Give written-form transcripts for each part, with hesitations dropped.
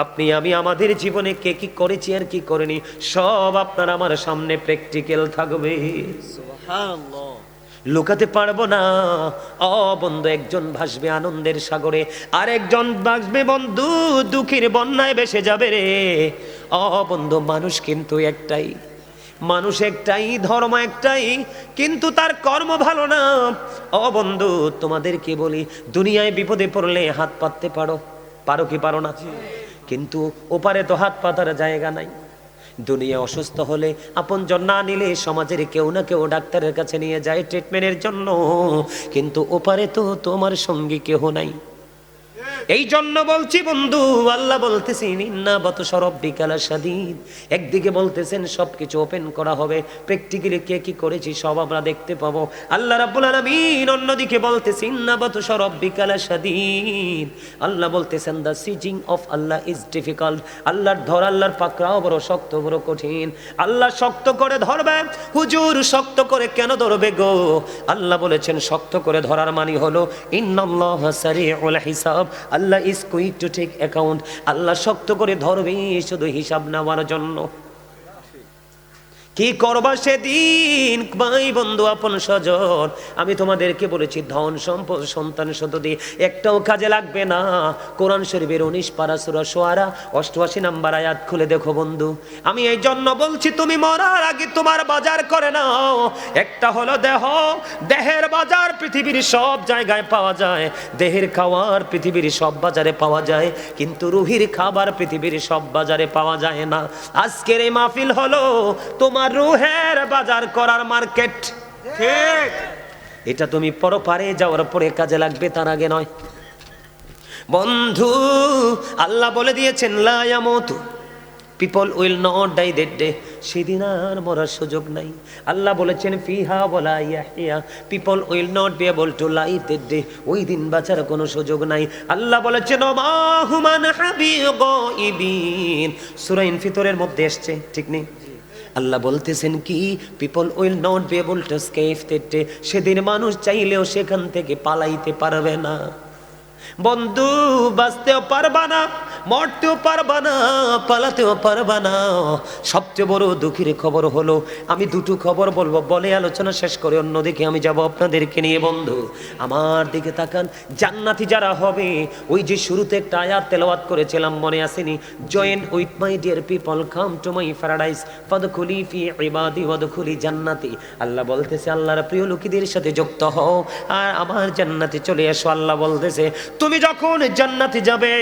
আপনি আমি আমাদের জীবনে কে কি করেছি আর কি করিনি সব আপনার আমার সামনে প্র্যাকটিক্যাল থাকবে। সুবহানাল্লাহ। লুকাতে পারবো না। ও বন্ধু, একজন ভাসবে আনন্দের সাগরে, আর একজন ভাসবে বন্ধু দুঃখের বন্যায় ভেসে যাবে রে। ও বন্ধু, মানুষ কিন্তু একটাই, মানুষ একটাই, ধর্ম একটাই, কিন্তু তার কর্ম ভালো না। ও বন্ধু, তোমাদেরকে বলি, দুনিয়ায় বিপদে পড়লে হাত পাততে পারো, পারো কি পারো না? কিন্তু ওপারে তো হাত পাতার জায়গা নাই। দুনিয়া অসুস্থ হলে আপনজন না নিলে সমাজের কেউ না কেউ ডাক্তারের কাছে নিয়ে যায় ট্রিটমেন্টের জন্য, কিন্তু ওপারে তো তোমার সঙ্গী কেহ নাই। এই জন্য বলছি বন্ধু, আল্লাহ বলতেছেন ইন্না বাতশা রাব্বিকা লাশাদীদ। একদিকে বলতেছেন সবকিছু ওপেন করা হবে, প্র্যাকটিক্যালি কে কি করেছি সব আমরা দেখতে পাবো আল্লাহ রাব্বুল আলামিন। অন্যদিকে বলতেছেন ইন্না বাতশা রাব্বিকা লাশাদীদ। আল্লাহ বলতেছেন the seizing of Allah is difficult. আল্লাহর ধর, আল্লাহর পাকড়াও বড় শক্ত, বড় কঠিন। আল্লাহ শক্ত করে ধরবে। হুজুর শক্ত করে কেন ধরবে গো? আল্লাহ বলেছেন শক্ত করে ধরার মানে হলো ইন্নাল্লাহা সারিউল হিসাব, Allah is quick to take account. আল্লাহ শক্ত করে ধরবে শুধু হিসাব নেওয়ার জন্য। কি করবা সেদিন ভাই বন্ধু আপন স্বজন? আমি তোমাদেরকে বলেছি ধন সম্পদ সন্তান সন্ততি একটাও কাজে লাগবে না। কোরআন শরীফের 19 পারা সূরা শুআরা 88 নম্বর আয়াত খুলে দেখো বন্ধু। আমি এই জন্য বলছি তুমি মরার আগে তোমার বাজার করে নাও। একটা হলো দেহ, দেহের বাজার পৃথিবীর সব জায়গায় পাওয়া যায়। দেহের খাবার পৃথিবীর সব বাজারে পাওয়া যায়, কিন্তু রুহির খাবার পৃথিবীর সব বাজারে পাওয়া যায় না। আজকের এই মাহফিল হলো তোমার রুহের বাজার করার মার্কেট। ঠিক। এটা তুমি পরপারে যাওয়ার পরে কাজে লাগবে, তার আগে নয় বন্ধু। আল্লাহ বলে দিয়েছেন লা ইয়ামুতু, people will not die that day. সেদিন আর মরার সুযোগ নাই। আল্লাহ বলেছেন ফিহা ওয়ালা ইয়াহইয়া, people will not be able to live that day. ওই দিন বাঁচার কোনো সুযোগ নাই। আল্লাহ বলেছেন ওমা হুমান হাবিগাইবিন, সূরা ইনফিতরের মধ্যে আসছে, ঠিক নেই? আল্লাহ বলতেছেন কি people will not be able to escape that day. সেদিন মানুষ চাইলেও সেখান থেকে পালাইতে পারবে না বন্ধু। বাঁচতেও পারবা না, মরতেও পারবা না, পালাতেও পারবা না। সবচেয়ে বড় দুঃখের খবর হলো, আমি দুটো খবর বলবো, বলে আলোচনা শেষ করে অন্যদিকে আমি যাব আপনাদেরকে নিয়ে। বন্ধু আমার দিকে তাকান, জান্নাতি যারা হবে, ওই যে শুরুতে একটা আয়াত তেলাওয়াত করেছিলাম মনে আসেনি? Join with my dear people come to my paradise ফাদখুলি ফি ইবাদি ওয়াদখুলি জান্নাতি। আল্লাহ বলতেছে আল্লাহর প্রিয় লোকদের সাথে যুক্ত হও আর আমার জান্নাতে চলে এসো। আল্লাহ বলতেছে তুমি যখন জান্নাতে যাবে,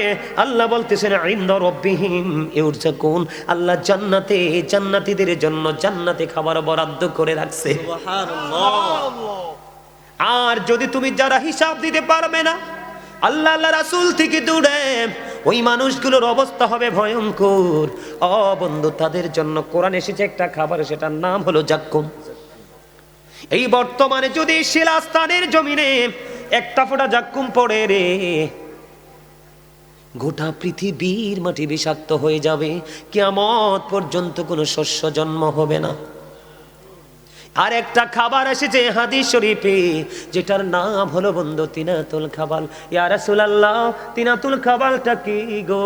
আল্লাহ বলতেছেন ইনদা রাব্বিহিম ইউরযাকুন। আল্লাহ জান্নাতে জান্নাতীদের জন্য জান্নাতে খাবার বরাদ্দ করে রাখছে। সুবহানাল্লাহ। আর যদি তুমি যারা হিসাব দিতে পারবে না, আল্লাহ আল্লাহ রাসূল থেকে দূরে, ওই মানুষগুলোর অবস্থা হবে ভয়ঙ্কর। ও বন্ধু, তাদের জন্য কোরআন এসেছে একটা খাবার, সেটার নাম হলো জাক্কুম। এই বর্তমানে যদি শিলাস্থানের জমিনে একটা ফোঁটা জাক্কুম পড়ে রে, গোটা পৃথিবীর মাটি বিষাক্ত হয়ে যাবে, কিয়ামত পর্যন্ত কোনো শস্য জন্ম হবে না। আর একটা খাবার এসেছে হাদিস শরীফে, যেটার নাম হলো বন্ধু তিনাতুল খাবাল। ইয়া রাসূলুল্লাহ, তিনাতুল খাবালটা কি গো?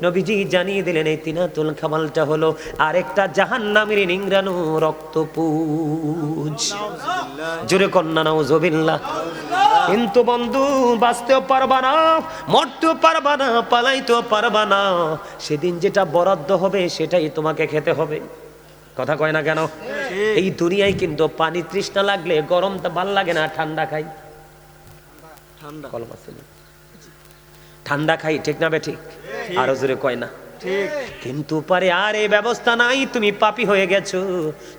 নবীজি জানিয়ে দিলেন এই তিনাতুল খাবালটা হলো আরেকটা জাহান্নামের নিংড়ানো রক্তপুঞ্জ। জোরে কন্যা নাউজুবিল্লাহ। কিন্তু বন্ধু বাঁচতেও পারবা না, মরতেও পারবা না, পালাইতেও পারবা না। সেদিন যেটা বরাদ্দ হবে সেটাই তোমাকে খেতে হবে। কথা কয় না কেন? এই দুনিয়ায় কিন্তু পানি তৃষ্ণা লাগলে গরমটা ভাল লাগে না, ঠান্ডা খাই, ঠান্ডা। ঠান্ডা খাই, ঠিক না বে ঠিক? আরো জোরে কয় না? ঠিক। কিন্তু পারে আর এই ব্যবস্থা নাই। তুমি পাপী হয়ে গেছো,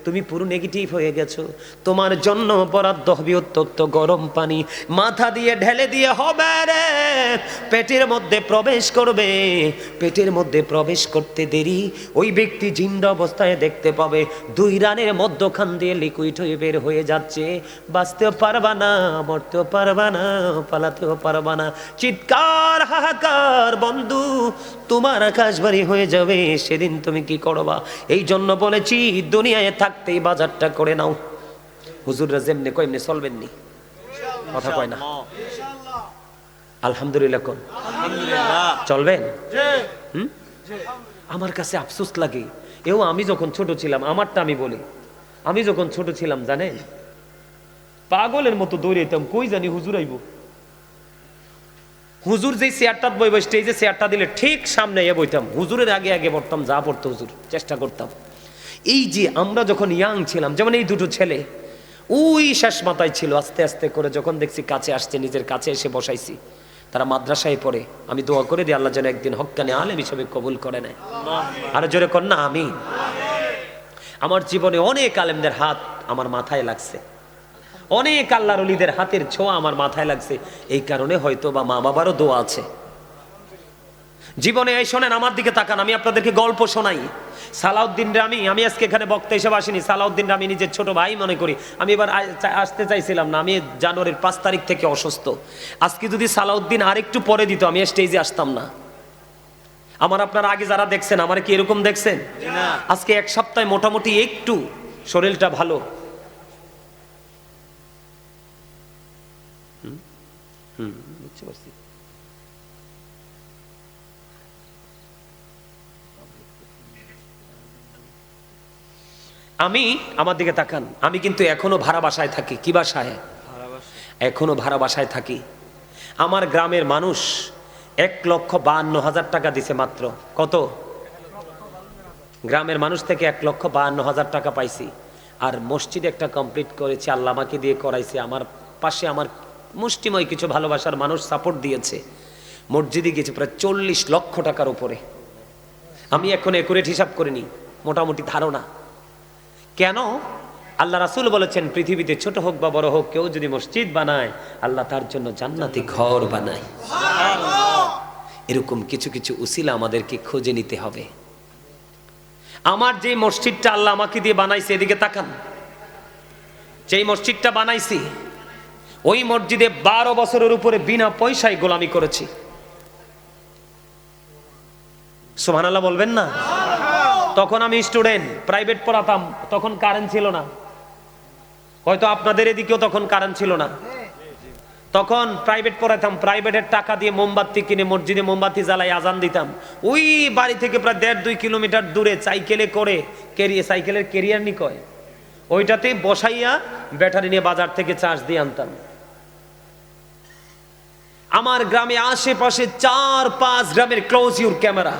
তুমি পুরো নেগেটিভ হয়ে গেছো। তোমার জন্য বরাদ্দ হবে উত্তপ্ত গরম পানি, মাথা দিয়ে ঢেলে দিয়ে হবে রে, পেটের মধ্যে প্রবেশ করবে। পেটের মধ্যে প্রবেশ করতে দেরি ওই ব্যক্তি জিন্দা অবস্থায় দেখতে পাবে 2 রানের মধ্যখান দিয়ে লিকুইড হয়ে বের হয়ে যাচ্ছে। বাঁচতেও পারবা না, মরতেও পারবা না, পালাতেও পারবা না। চিৎকার হাহাকার বন্ধু, তোমার আকাশ বাড়ি হয়ে যাবে। সেদিন তুমি কি করবা? এই জন্য বলেছি দুনিয়ায় থাকতেই বাজারটা করে নাও। হুজুররা যেমনি কয় এমনি চলবেন নি, কথা কয় না? আলহামদুলিল্লাহ কোন আলহামদুলিল্লাহ। চলবেন? জি। আমার কাছে আফসোস লাগে। এও আমি যখন ছোট ছিলাম, আমারটা আমি বলি, আমি যখন ছোট ছিলাম জানেন, পাগলের মতো দৌড়াইতাম, কই জানি হুজুর আইব। হুজুর যেই চেয়ারটা বইব, স্টেজে চেয়ারটা দিলে ঠিক সামনে এ বইতাম, হুজুরের আগে আগে পড়তাম, যা পড়তো হুজুর চেষ্টা করতাম। এই যে আমরা যখন ইয়াং ছিলাম, যেমন এই দুটো ছেলে ওই শেষ মাথায় ছিল, আস্তে আস্তে করে যখন দেখছি কাছে আসছে, নিজের কাছে এসে বসাইছি। তারা মাদ্রাসায় পড়ে, আমি দোয়া করে দিই আল্লাহ যেন একদিন হক্কানে আলেম হিসেবে কবুল করে নেয়। আর জোরে কর না আমি। আমার জীবনে অনেক আলেমদের হাত আমার মাথায় লাগছে, অনেক আল্লাহর ওলিদের হাতের ছোঁয়া আমার মাথায় লাগছে। এই কারণে হয়তো বা মা বাবারও দোয়া আছে জীবনে। এই শোনেন, আমার দিকে তাকান, আমি আপনাদেরকে গল্প শোনাই। সালাউদ্দিনরে আমি আজকে এখানে বক্তা হিসেবে আসিনি, সালাউদ্দিনরে আমি নিজের ছোট ভাই মনে করি। আমি এবার আসতে চাইছিলাম না, আমি জানুয়ারির 5 তারিখ থেকে অসুস্থ। আজকে যদি সালাউদ্দিন আরেকটু পরে দিত, আমি স্টেজে আসতাম না। আমার আপনারা আগে যারা দেখছেন, আমার কি এরকম দেখছেন? আজকে এক সপ্তাহে মোটামুটি একটু শরীরটা ভালো। বুঝতে পারছি। আমি, আমার দিকে তাকান, আমি কিন্তু এখনো ভাড়া বাসায় থাকি। কি বাসায়? এখনো ভাড়া বাসায় থাকি। আমার গ্রামের মানুষ 1,52,000 টাকা দিছে মাত্র। কত? গ্রামের মানুষ থেকে 1,52,000 টাকা পাইছি। আর মসজিদ একটা কমপ্লিট করেছি, আল্লাহ আমাকে দিয়ে করাইছে। আমার পাশে আমার মুষ্টিময় কিছু ভালোবাসার মানুষ সাপোর্ট দিয়েছে। মসজিদে গেছে প্রায় 40 লক্ষ টাকার উপরে। আমি এখন একুরেট হিসাব করিনি, মোটামুটি ধারণা। কেন? আল্লাহ রাসূল বলেছেন, পৃথিবীতে ছোট হোক বা বড় হোক, কেউ যদি মসজিদ বানায়, আল্লাহ তার জন্য জান্নাতি ঘর বানায়। এরকম কিছু কিছু উসিলা আমাদেরকে খুঁজে নিতে হবে। আমার যে মসজিদটা আল্লাহ আমাকে দিয়ে বানাইছে, এদিকে তাকান, যেই মসজিদটা বানাইছি, ওই মসজিদে 12 বছরের উপরে বিনা পয়সায় গোলামি করেছি। সুবহানাল্লাহ বলবেন না? তখন আমি স্টুডেন্ট, প্রাইভেট পড়াতাম, তখন কারেন্ট ছিল না। হয়তো আপনাদের এদিকেও তখন কারেন্ট ছিল না। তখন প্রাইভেট পড়াতাম, প্রাইভেটের টাকা দিয়ে মোমবাতি কিনে মসজিদে মোমবাতি জ্বালাই আজান দিতাম। ওই বাড়ি থেকে প্রায় 1.5-2 কিলোমিটার দূরে সাইকেলে করে, সাইকেলের কেরিয়ার নি কয়, ওইটাতে বসাইয়া ব্যাটারি নিয়ে বাজার থেকে চার্জ দিয়ে আনতাম। আমার গ্রামে আশেপাশে 4-5 গ্রামের ক্লোজ ইউর ক্যামেরা।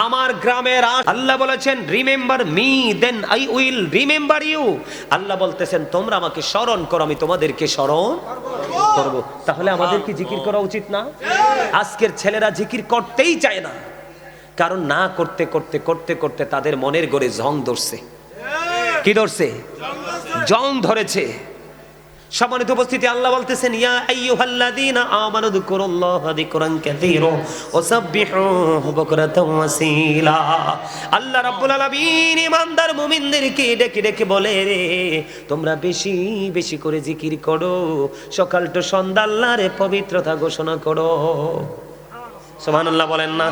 আমার গ্রামের আল্লাহ বলেছেন, remember me then I will remember you. আল্লাহ বলতেছেন, তোমরা আমাকে স্মরণ করো, আমি তোমাদেরকে স্মরণ করব। তাহলে আমাদের কি জিকির করা উচিত না? আজকের ছেলেরা জিকির করতেই চায় না, কারণ না করতে করতে করতে করতে তাদের মনের গড়ে জং ধরছে। কি ধরছে? জং ধরেছে। সম্মানিত উপস্থিতি, আল্লাহ বলতেছেন, ইয়া আইয়ুহাল্লাযীনা আমানু যিকুরুল্লাহা যিকরান কাসীরা ওয়া সাব্বিহুহু বুকরাতাও ওয়া আসীলা। আল্লাহ রাব্বুল আলামিন ইমানদার মুমিনদেরকে ডেকে ডেকে বলে, রে তোমরা বেশি বেশি করে জিকির করো, সকাল তো সন্ধ্যা আল্লাহর পবিত্রতা ঘোষণা করো। সুবহানাল্লাহ বলেন না?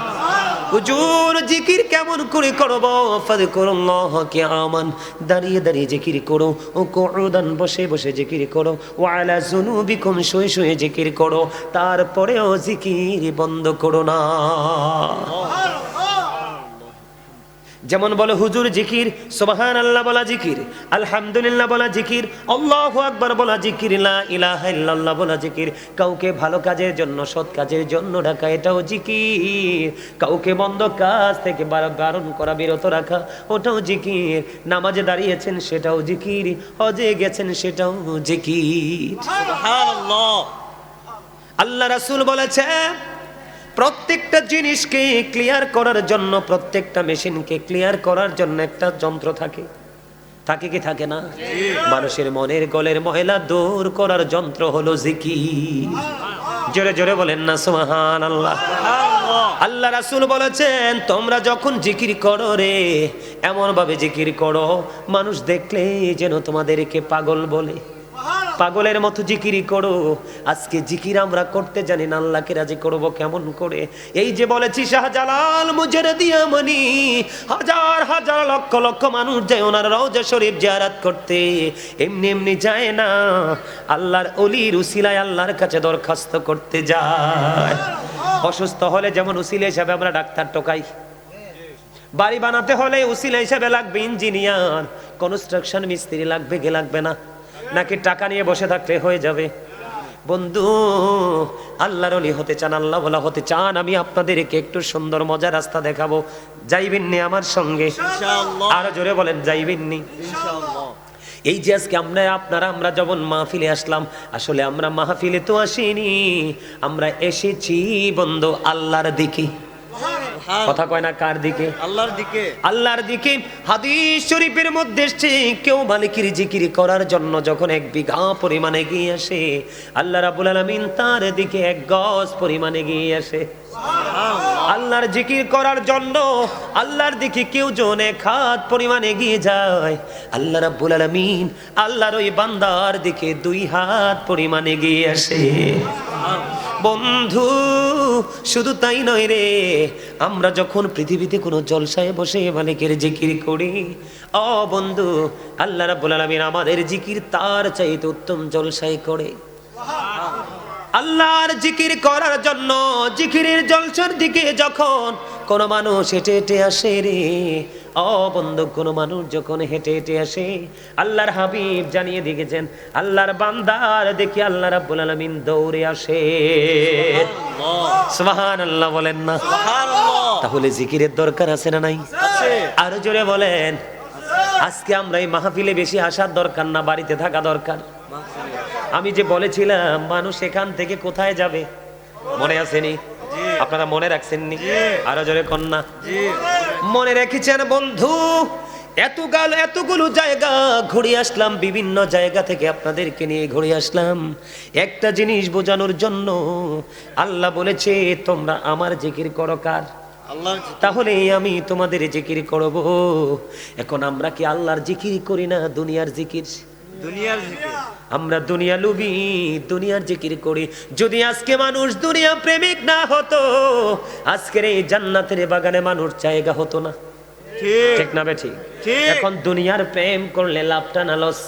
হুজুর জিকির কেমন করে করব? ফাযকুরুল্লাহ কিয়ামান, দাঁড়িয়ে দাঁড়িয়ে জিকির করো, ও কুউদান, বসে বসে জিকির করো, ওয়া আলা যুনুবিকুম, শুয়ে শুয়ে জিকির করো, তারপরেও জিকির বন্ধ করো না। যেমন বলে হুজুর জিকির, সুবহানাল্লাহ বলা জিকির, আলহামদুলিল্লাহ বলা জিকির, আল্লাহু আকবার বলা জিকির, লা ইলাহা ইল্লাল্লাহ বলা জিকির। কাউকে ভালো কাজের জন্য, সৎ কাজের জন্য ডাকা, এটাও জিকির। কাউকে মন্দ কাজ থেকে বারণ করা, বিরত রাখা, ওটাও জিকির। নামাজে দাঁড়িয়েছেন, সেটাও জিকির। হজে গেছেন, সেটাও জিকির। সুবহানাল্লাহ। আল্লাহ রাসূল বলেছে, প্রত্যেকটা জিনিসকে ক্লিয়ার করার জন্য, প্রত্যেকটা মেশিনকে ক্লিয়ার করার জন্য একটা যন্ত্র থাকে। থাকে কি থাকে না? মানুষের মনের গলের ময়লা দূর করার যন্ত্র হলো জিকির। জোরে জোরে বলেন না সুবহানাল্লাহ। আল্লাহ রাসূল বলেছেন, তোমরা যখন জিকির করো রে, এমন ভাবে জিকির করো মানুষ দেখলে যেন তোমাদেরকে পাগল বলে। পাগলের মতো জিকিরি করো। আজকে জিকির আমরা করতে জানি না, আল্লাহকে রাজি করব কেমন করে? এই যে বলেছি শাহজালাল মুজারদিয়া মনি, হাজার হাজার লক্ষ লক্ষ মানুষ যায় ওনার রওজা শরীফ জিয়ারত করতে, এমনি এমনি যায় না, আল্লাহর অলির উসিলায় আল্লাহর কাছে দরখাস্ত করতে যায়। অসুস্থ হলে যেমন উসিলা হিসাবে আমরা ডাক্তার টোকাই, বাড়ি বানাতে হলে উসিলা হিসাবে লাগবে ইঞ্জিনিয়ার, কনস্ট্রাকশন মিস্ত্রি লাগবে কি লাগবে না? নাকি টাকা নিয়ে বসে থাকলে হয়ে যাবে? বন্ধু, আল্লাহর ওলি হতে চান, আল্লাহ ওয়ালা হতে চান, আমি আপনাদেরকে একটু সুন্দর মজার রাস্তা দেখাবো, যাইবেননি আমার সঙ্গে? ইনশাআল্লাহ। আরো জোরে বলেন, যাইবেননি? ইনশাআল্লাহ। এই যে আজকে আমরা যখন মাহফিলে আসলাম, আসলে আমরা মাহফিলে তো আসিনি, আমরা এসেছি বন্ধু আল্লাহর দিকে। কথা কয় না, কার দিকে? আল্লাহর দিকে। আল্লাহর দিকে। হাদিস শরীফের মধ্যে এসেছে, কেউ মালিকের জিকির করার জন্য যখন 1 বিঘা পরিমাণে গিয়ে আসে, আল্লাহ রাব্বুল আলামিন তার দিকে 1 গজ পরিমাণে গিয়ে আসে। আল্লাহর জিকির করার জন্য আল্লাহর দিকে কেউ জন 1 হাত পরিমাণে গিয়ে যায়, আল্লাহ রাব্বুল আলামিন আল্লাহর ওই বান্দার দিকে 2 হাত পরিমাণে গিয়ে আসে। বন্ধু, শুধু তাই নয় রে, আমরা যখন পৃথিবীতে কোনো জলসায় বসে মালিকের জিকির করি, ও বন্ধু, আল্লাহ রাব্বুল আলামিন আমাদের জিকির তার চাইতে উত্তম জলসায় করে। আল্লাহর জিকির করার জন্য জিকিরের জলসার দিকে যখন কোন মানুষ হেঁটে হেঁটে আসে রে, ও বন্ধু, কোন মানুষ যখন হেঁটে হেঁটে আসে, আল্লাহর হাবিব জানিয়ে দিয়েছেন, আল্লাহর বান্দার দেখে আল্লাহ রাব্বুল আলামিন দৌড়ে আসে। সুবহানাল্লাহ বলেন না? সুবহানাল্লাহ। তাহলে জিকিরের দরকার আছে না নাই? আছে। আরো জোরে বলেন। আজকে আমরা এই মাহফিলে বেশি আসার দরকার না, বাড়িতে থাকা দরকার। আমি যে বলেছিলাম মানুষ এখান থেকে কোথায় যাবে, মনে আসেনি? আপনারা মনে রাখছেননি? আরো জোরে কন্যা। মনে রেখেছেন বন্ধু? এতগুলো জায়গা ঘুরে আসলাম, বিভিন্ন জায়গা থেকে আপনাদেরকে নিয়ে ঘুরে আসলাম একটা জিনিস বোঝানোর জন্য। আল্লাহ বলেছে তোমরা আমার জিকির করো, কার? আল্লাহর। তাহলে আমি তোমাদের জিকির করব। এখন আমরা কি আল্লাহর জিকির করি না দুনিয়ার জিকির? দুনিয়ার জিকির। আমরা দুনিয়া লুবি, দুনিয়ার জিকির করি। যদি আজকে মানুষ দুনিয়া প্রেমিক না হতো, আজকের এই জান্নাতের বাগানে মানুষ জায়গা হতো না। ঠিক। ঠিক না বেঠিক? ঠিক। এখন দুনিয়ার প্রেম করলে লাভটা না লস?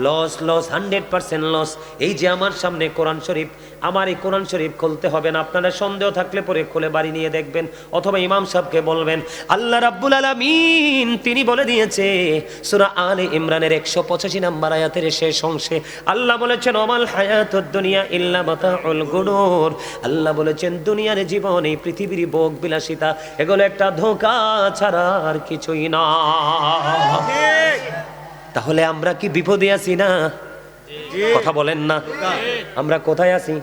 Loss, loss, 100% loss. এই যে আমার সামনে কোরআন শরীফ, আমার এই কোরআন শরীফ খুলতে হবে না, আপনারা সন্দেহ থাকলে পরে খুলে বাড়ি নিয়ে দেখবেন, অথবা ইমাম সাহেবকে বলবেন। আল্লাহ রাব্বুল আলামিন তিনি বলে দিয়েছে সূরা আলে ইমরানের 185 নম্বর আয়াতের শেষ অংশে আল্লাহ বলেছেন, ওমাল হায়াতুদ দুনিয়া ইল্লা মাতাউল গুরুর। আল্লাহ বলেছেন দুনিয়ার জীবন, এই পৃথিবীর ভোগ বিলাসিতা, এগুলো একটা ধোঁকা ছাড়া আর কিছুই না। ঠিক। তাহলে আমরা কি বিপদে আছি না? কথা বলেন না, আমরা কোথায় আছি?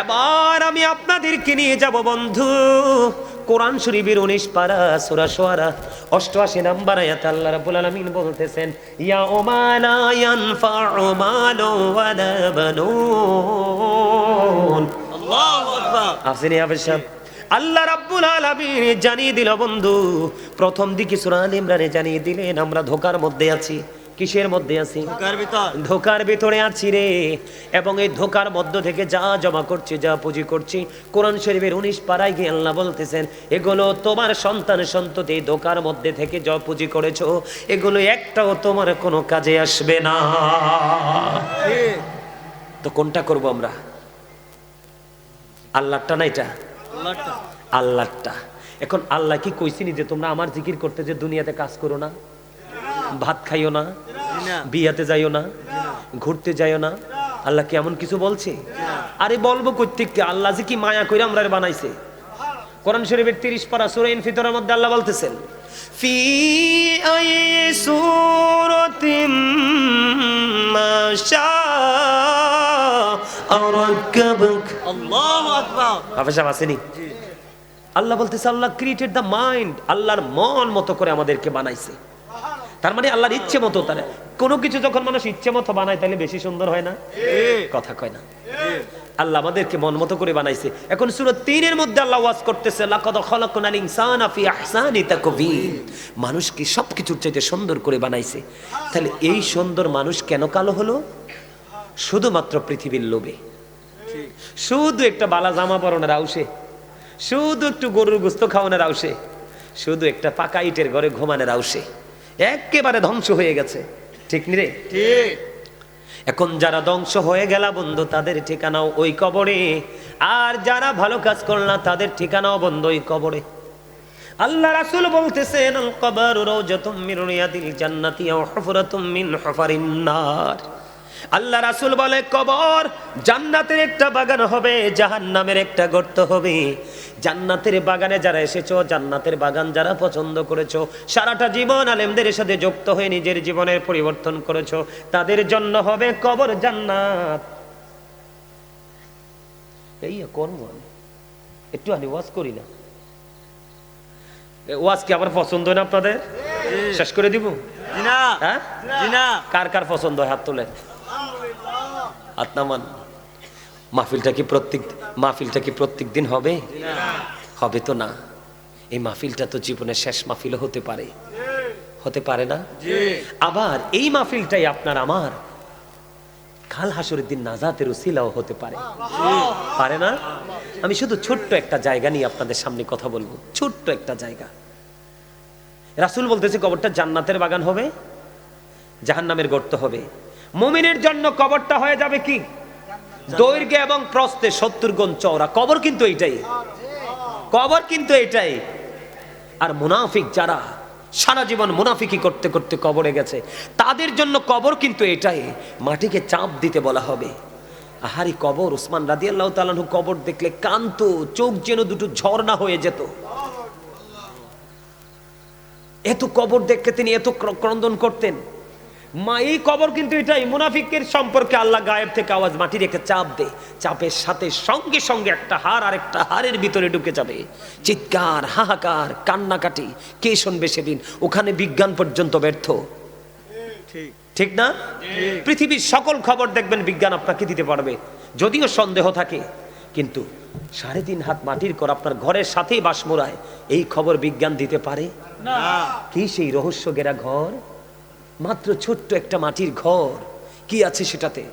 এবার আমি আপনাদেরকে নিয়ে যাব বন্ধু কোরআন শরীফের 19 পারা সূরা শুআরা 88 নম্বর আয়াতে আল্লাহ রাব্বুল আলামিন বলতেছেন, ইয়াউমা লা ইয়ানফাউ মালু ওয়ালা বানুন। আল্লাহু আকবার। আসেনি আবেশা? আল্লাহ রাব্বুল আলামিন জানিয়ে দিল বন্ধু, প্রথম দিকে সূরা আলে ইমরানে জানিয়ে দিলেন আমরা ধোঁকার মধ্যে আছি। কিসের মধ্যে আছি? ধোঁকার ভিতর। ধোঁকার ভিতরে আছি রে। এবং এই ধোঁকার মধ্য থেকে যা জমা করছি, যা পুঁজি করছি, কোরআন শরীফের 19 পারায় গিয়ে আল্লাহ বলতেছেন এগুলো তোমার সন্তান সন্ততি এই ধোঁকার মধ্যে থেকে যা পুঁজি করেছো, এগুলো একটাও তোমার কোনো কাজে আসবে না। ঠিক। তো কোনটা করব আমরা? আল্লাহটা না এটা? আল্লাহটা। আল্লাহটা। এখন আল্লাহ কি কইছিনি যে তোমরা আমার জিকির করতে যে দুনিয়াতে কাজ করো না, ভাত খাইও না, না। বিয়াতে যাইও না, ঘুরতে যাইও না? আল্লাহ কি এমন কিছু বলছে? আরে বলবো কইতে, আল্লাহ যে কি মায়া কইরা আমরা বানাইছে। কোরআন শরীফের 30 পারা সূরা ইনফিতরের মধ্যে আল্লাহ বলতেছেন, ফি আই সূরাতিম মাশা আরাকাবক। আল্লাহু আকবার। আফাশা আসেনি? আল্লাহ বলতেছে আল্লাহ ক্রিয়েটেড দ্য মাইন্ড, আল্লাহর মন মতো করে আমাদেরকে বানাইছে। তার মানে আল্লাহর ইচ্ছে মতো। তার কোনো কিছু যখন মানুষ ইচ্ছে মতো বানায় তাহলে বেশি সুন্দর হয় না? কথা কয় না? আল্লাহ আমাদেরকে মন মতো করে বানাইছে। এখন সূরা 3-এর মধ্যে আল্লাহ ওয়াজ করতেছে, লাকাদ খালাকনাল ইনসানা ফি আহসানি তাকওয়িম, মানুষকে সবকিছুর চাইতে সুন্দর করে বানাইছে। তাহলে এই সুন্দর মানুষ কেন কালো হলো? শুধুমাত্র পৃথিবীর লোভে, শুধু একটা বালা জামা পরনের আউসে, শুধু একটু গরুর গোস্ত খাওয়ানোর আউসে, শুধু একটা পাকা ইটের ঘরে ঘুমানোর আউসে একেবারে ধ্বংস হয়ে গেছে। ঠিক নি রে? ঠিক। এখন যারা ধ্বংস হয়ে গেল বন্ধু, তাদের ঠিকানাও ওই কবরে। আর যারা ভালো কাজ করল না, তাদের ঠিকানাও বন্ধ ওই কবরে। আল্লাহ রাসূল বলতেছেন, আল কবরু রাওজাতুম মিন রিয়াদিল জান্নাতি আও হুফরাতুম মিন হুফারিন নার। আল্লাহ রাসূল বলে, কবর জান্নাতের একটা বাগান হবে, জাহান্নামের একটা গর্ত হবে। জান্নাতের বাগানে যারা এসেছো, জান্নাতের বাগান যারা পছন্দ করেছো, সারাটা জীবন আলেমদের সাথে যুক্ত হয়ে নিজের জীবনের পরিবর্তন করেছো, তাদের জন্য হবে কবর জান্নাত। এই কর্ম একটু আনি ওয়াজ করি না, ওয়াজ কি আবার পছন্দ হয় না আপনাদের? শেষ করে দিব? জি না। হ্যাঁ, জি না। কার কার পছন্দ হয় হাত তোলেন। হাত নামান। মাহফিলটা কি প্রত্যেক দিন হবে? হবে তো না। এই মাহফিলটা তো জীবনের শেষ মাহফিলও হতে পারে না? আবার এই মাহফিলটাই আপনার আমার কাল হাসরের দিন নাজাতের উসিলাও হতে পারে না? আমি শুধু ছোট্ট একটা জায়গা নিয়ে আপনাদের সামনে কথা বলবো, ছোট্ট একটা জায়গা। রাসূল বলতেছে কবরটা জান্নাতের বাগান হবে, জাহান্নামের গর্ত হবে। মুমিনের জন্য কবরটা হয়ে যাবে কি? দৈর্ঘ্য এবং প্রস্থে 70 গুণ চওড়া। কবর কিন্তু এটাই। আর মুনাফিক যারা সারা জীবন মুনাফিকি করতে করতে কবরে গেছে, তাদের জন্য কবর কিন্তু এটাই। মাটিকে চাপ দিতে বলা হবে। আহারি কবর! উসমান রাদিয়াল্লাহু তাআলা আনহু কবর দেখলে কাঁদতো, চোখ যেন দুটো ঝর্ণা হয়ে যেত। এত কবর দেখে তিনি এত ক্রন্দন করতেন। এই কবর কিন্তু এটাই। মুনাফিকের সম্পর্কে আল্লাহ গায়েব থেকে আওয়াজ, মাটি রেখে চাপ দে, চাপের সাথে সঙ্গে সঙ্গে একটা হাড় আর একটা হাড়ের ভিতরে ঢুকে যাবে। চিৎকার, হাহাকার, কান্নাকাটি, কে শুনবে সেদিন? ওখানে বিজ্ঞান পর্যন্ত ব্যর্থ। ঠিক না? পৃথিবীর সকল খবর দেখবেন বিজ্ঞান আপনাকে দিতে পারবে, যদিও সন্দেহ থাকে। কিন্তু 3.5 হাত মাটির ঘর আপনার ঘরের সাথেই বাস মোড়ায়, এই খবর বিজ্ঞান দিতে পারে না। কি সেই রহস্য ঘেরা ঘর? মাত্র ছোট্ট একটা মাটির ঘর, কি আছে সেটাতে?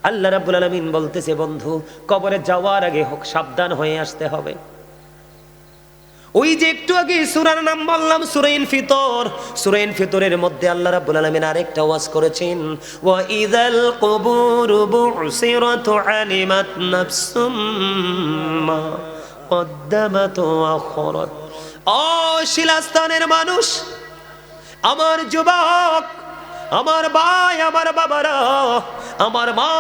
আল্লাহ রাব্বুল আলামিন বলতেছে, বন্ধু কবরে যাওয়ার আগে সাবধান হয়ে আসতে হবে। ওই যে একটু আগে সূরার নাম বললাম, সূরা ইনফিতর। সূরা ইনফিতরের মধ্যে আল্লাহ রাব্বুল আলামিন আরেকটা ওয়াজ করেছেন, ওয়া ইযাল কুবুরু বুসিরাত আলিমাত নাফসুম মা কদ্দামাত ওয়া আখরাত। ও শিলাস্থানের মানুষ, আমার যুবক, আমার ভাই, আমার বাবারা, আমার মা,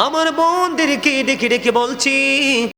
আমার বোনদেরকে ডেকে ডেকে বলছি,